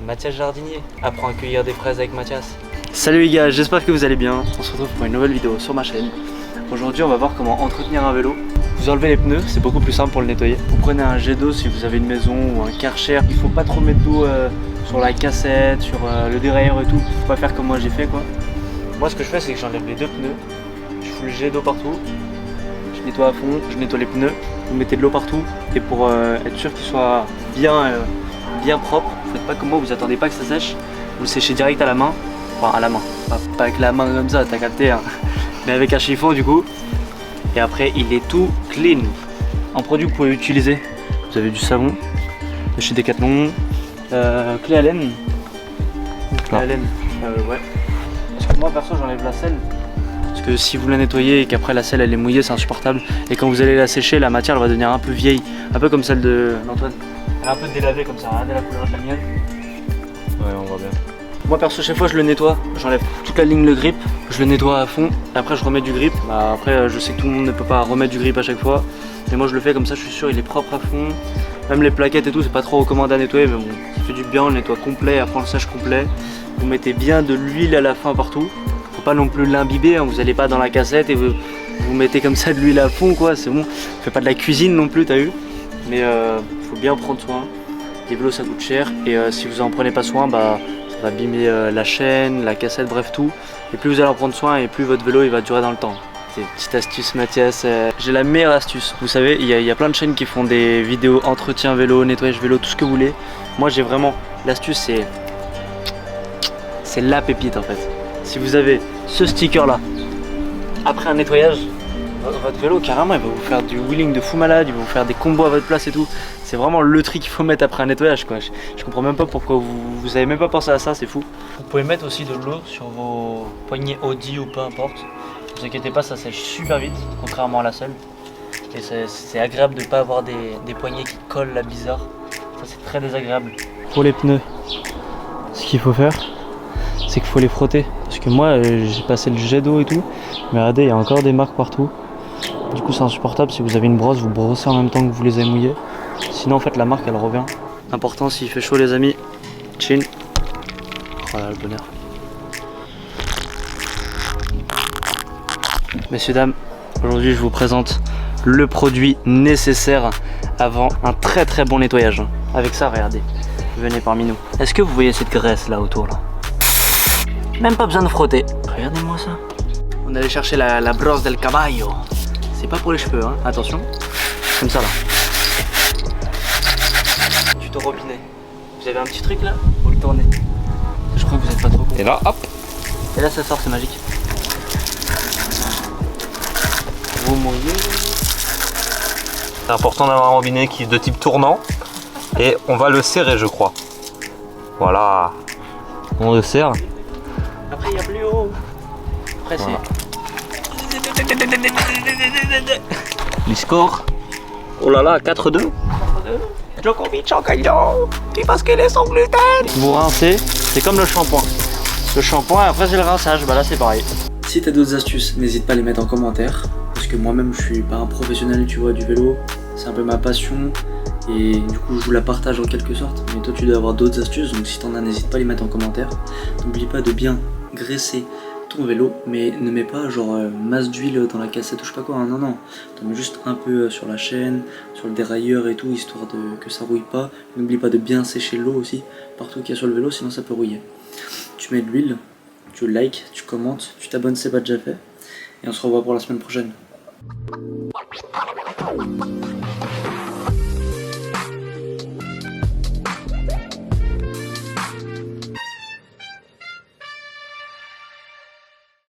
Mathias Jardinier, apprends à cueillir des fraises avec Mathias. Salut les gars, j'espère que vous allez bien. On se retrouve pour une nouvelle vidéo sur ma chaîne. Aujourd'hui on va voir comment entretenir un vélo. Vous enlevez les pneus, c'est beaucoup plus simple pour le nettoyer. Vous prenez un jet d'eau si vous avez une maison ou un Karcher. Il faut pas trop mettre d'eau sur la cassette, sur le dérailleur et tout. Faut pas faire comme moi j'ai fait quoi. Moi ce que je fais c'est que j'enlève les deux pneus. Je fous le jet d'eau partout. Je nettoie à fond, je nettoie les pneus. Vous mettez de l'eau partout. Et pour être sûr qu'ils soient bien propres, faites pas comme moi, vous attendez pas que ça sèche. Vous le séchez direct à la main. Enfin à la main, pas avec la main comme ça, t'as capté hein. Mais avec un chiffon du coup. Et après il est tout clean. En produit que vous pouvez utiliser, vous avez du savon de chez Decathlon, clé à laine. Clé à laine, ouais. Parce que moi perso j'enlève la selle. Parce que si vous la nettoyez et qu'après la selle elle est mouillée, c'est insupportable. Et quand vous allez la sécher, la matière elle va devenir un peu vieille. Un peu comme celle d'Antoine. Elle est un peu délavée comme ça, regardez la couleur de la mienne. Ouais, on voit bien. Moi perso chaque fois je le nettoie, j'enlève toute la ligne le grip, je le nettoie à fond, et après je remets du grip. Bah, après je sais que tout le monde ne peut pas remettre du grip à chaque fois, mais moi je le fais comme ça, je suis sûr il est propre à fond. Même les plaquettes et tout, c'est pas trop recommandé à nettoyer, mais bon, ça fait du bien, on le nettoie complet, après on le sèche complet. Vous mettez bien de l'huile à la fin partout, faut pas non plus l'imbiber, hein. Vous allez pas dans la cassette et vous mettez comme ça de l'huile à fond quoi, c'est bon. Faites pas de la cuisine non plus, t'as vu, mais faut bien prendre soin. Les vélos ça coûte cher, et si vous en prenez pas soin, bah ça va abîmer la chaîne, la cassette, bref tout. Et plus vous allez en prendre soin et plus votre vélo il va durer dans le temps. C'est une petite astuce Mathias. J'ai la meilleure astuce. Vous savez, il y a plein de chaînes qui font des vidéos entretien vélo, nettoyage vélo, tout ce que vous voulez. Moi j'ai vraiment l'astuce, c'est la pépite en fait. Si vous avez ce sticker là, après un nettoyage, votre vélo carrément il va vous faire du wheeling de fou malade, il va vous faire des combos à votre place et tout. C'est vraiment le truc qu'il faut mettre après un nettoyage quoi. Je comprends même pas pourquoi vous avez même pas pensé à ça, c'est fou. Vous pouvez mettre aussi de l'eau sur vos poignées Audi ou peu importe. Ne vous inquiétez pas, ça sèche super vite, contrairement à la selle. Et c'est agréable de ne pas avoir des poignées qui collent là bizarre. Ça c'est très désagréable. Pour les pneus, ce qu'il faut faire, c'est qu'il faut les frotter. Parce que moi j'ai passé le jet d'eau et tout, mais regardez il y a encore des marques partout. Du coup c'est insupportable, si vous avez une brosse, vous brossez en même temps que vous les avez mouillés. Sinon en fait la marque elle revient. Important s'il fait chaud les amis, chin. Oh là le bonheur. Messieurs dames, aujourd'hui je vous présente le produit nécessaire avant un très très bon nettoyage. Avec ça regardez, venez parmi nous. Est-ce que vous voyez cette graisse là autour là? Même pas besoin de frotter. Regardez-moi ça. On allait chercher la brosse del caballo. C'est pas pour les cheveux hein, attention. Comme ça là. Tuto robinet. Vous avez un petit truc là? Vous le tournez. Je crois que vous êtes pas trop con. Et là, hop. Et là ça sort, c'est magique. Vous mouillez. C'est important d'avoir un robinet qui est de type tournant. Et on va le serrer, je crois. Voilà. On le serre. Après il y a plus haut. Après Voilà. c'est. Les scores. Oh là là, 4-2. Djokovic en gagnant. Tu penses qu'il est sans gluten. Vous rincez, c'est comme le shampoing. Le shampoing, après c'est le rinçage, bah là c'est pareil. Si t'as d'autres astuces, n'hésite pas à les mettre en commentaire. Parce que moi-même je suis pas un professionnel, tu vois, du vélo. C'est un peu ma passion. Et du coup je vous la partage en quelque sorte. Mais toi tu dois avoir d'autres astuces, donc si t'en as, n'hésite pas à les mettre en commentaire. N'oublie pas de bien graisser ton vélo, mais ne mets pas genre masse d'huile dans la cassette ou je sais pas quoi, hein. Non non, t'en mets juste un peu sur la chaîne, sur le dérailleur et tout, histoire que ça rouille pas. N'oublie pas de bien sécher l'eau aussi, partout qu'il y a sur le vélo, sinon ça peut rouiller. Tu mets de l'huile, tu likes, tu commentes, tu t'abonnes si c'est pas déjà fait, et on se revoit pour la semaine prochaine.